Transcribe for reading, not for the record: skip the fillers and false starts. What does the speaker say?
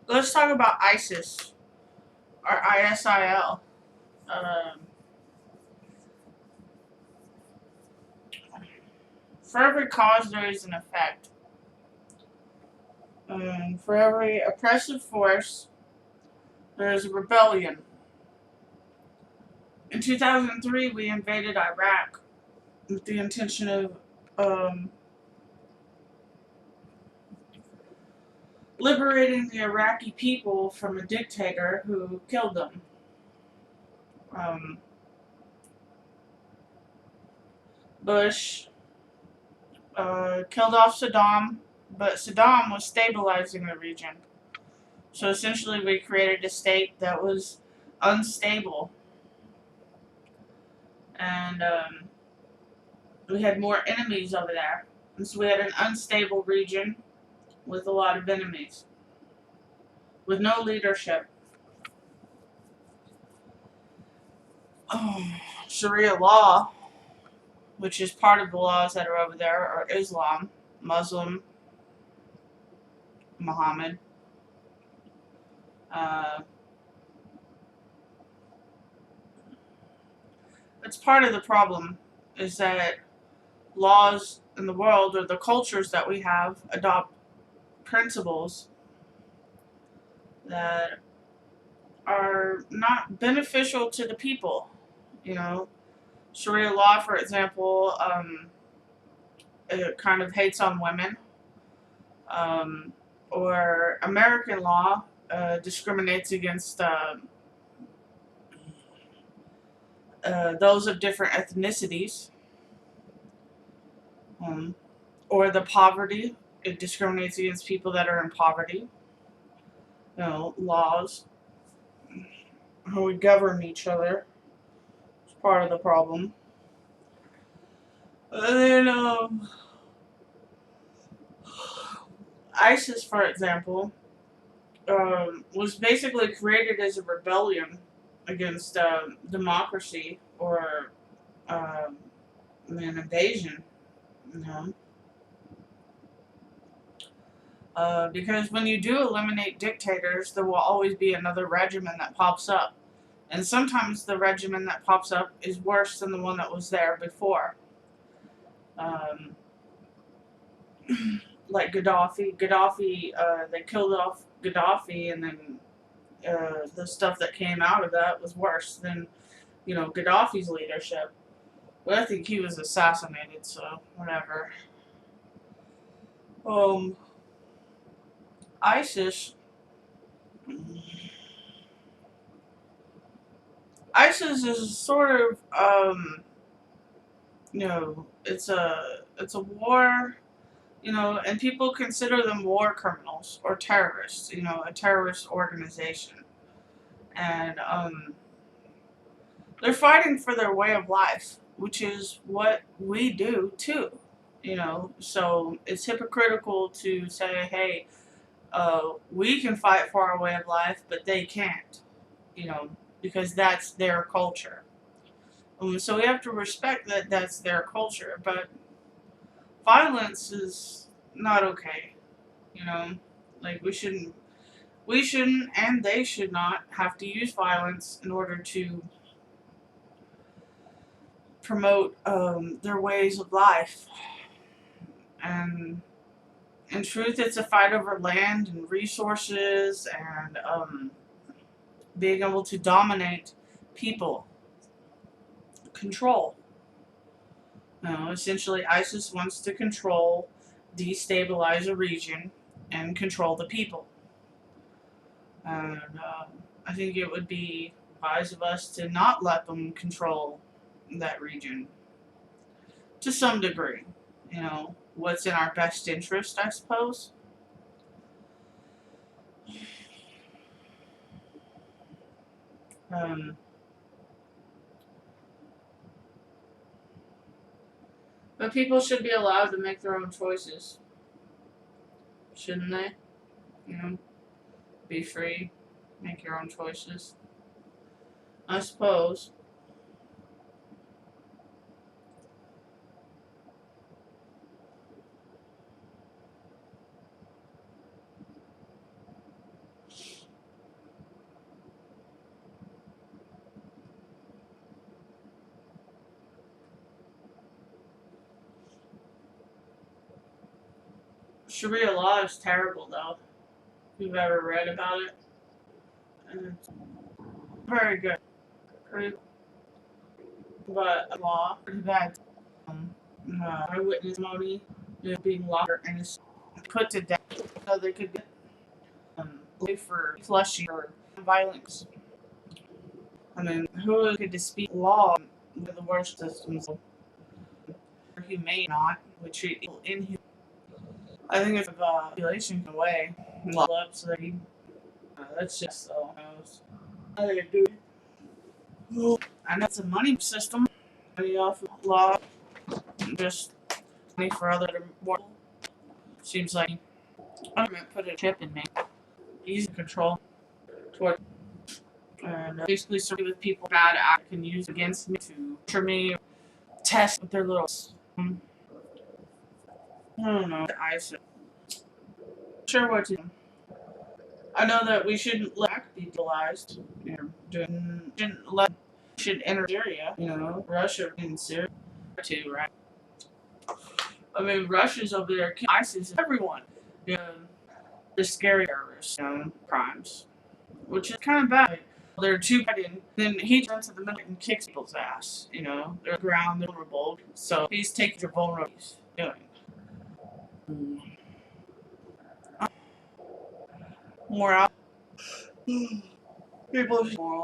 Let's talk about ISIS or ISIL. Um, for every cause, there is an effect. For every oppressive force, there is a rebellion. In 2003, we invaded Iraq with the intention of um, liberating the Iraqi people from a dictator who killed them. Um, Bush killed off Saddam, but Saddam was stabilizing the region. So essentially, we created a state that was unstable, and we had more enemies over there. And so we had an unstable region with a lot of enemies, with no leadership. Oh, Sharia law, which is part of the laws that are over there, are Islam, Muslim, Muhammad. Uh, it's part of the problem is that laws in the world or the cultures that we have adopt principles that are not beneficial to the people. You know, Sharia law, for example, it kind of hates on women, um, or American law discriminates against those of different ethnicities, um, or the poverty. It discriminates against people that are in poverty. You know, laws, how we govern each other is part of the problem. And then ISIS, for example, was basically created as a rebellion against democracy or um, an invasion. You know, because when you do eliminate dictators, there will always be another regimen that pops up, and sometimes the regimen that pops up is worse than the one that was there before. Um, like Gaddafi. Gaddafi, they killed off Gaddafi, and then the stuff that came out of that was worse than Gaddafi's leadership. But I think he was assassinated, so whatever. Um, ISIS. ISIS is sort of it's a war, and people consider them war criminals or terrorists, a terrorist organization, and they're fighting for their way of life, which is what we do too. So it's hypocritical to say, hey, we can fight for our way of life, but they can't, because that's their culture. So we have to respect that that's their culture, but violence is not okay. You know, like we shouldn't, and they should not have to use violence in order to promote their ways of life. And in truth, it's a fight over land and resources and being able to dominate people, control. Essentially, ISIS wants to control, destabilize a region, and control the people. And I think it would be wise of us to not let them control that region to some degree. What's in our best interest, I suppose. Um, but people should be allowed to make their own choices, shouldn't they? You know, be free, make your own choices. I suppose. Sharia law is terrible, though. If you've ever read about it, and it's very good. Pretty, but law pretty bad. Eyewitness testimony being longer and is put to death so they could get life for flushing or violence. I mean, who could dispute law with the worst systems are humane, not we treat people inhuman. I think it's a population away, love up so that that's just so. I think it do. I know it's a money system, money off of law, just money for other mortal. Seems like government put a chip in me, easy control toward, and basically survey with people bad act can use against me to torture me, test with their little. I don't know. Isil. Sure what to do. I know that we shouldn't let be legalized. Shouldn't let should enter Syria. Russia in Syria too, right? I mean, Russia's over there killing ISIS everyone. You know, the scary terrorists, crimes, which is kind of bad. They're too bad, and then he turns to the middle and kicks people's ass. They're on the ground, they're vulnerable. So he's taking your vulnerabilities. Doing more out. People's morals.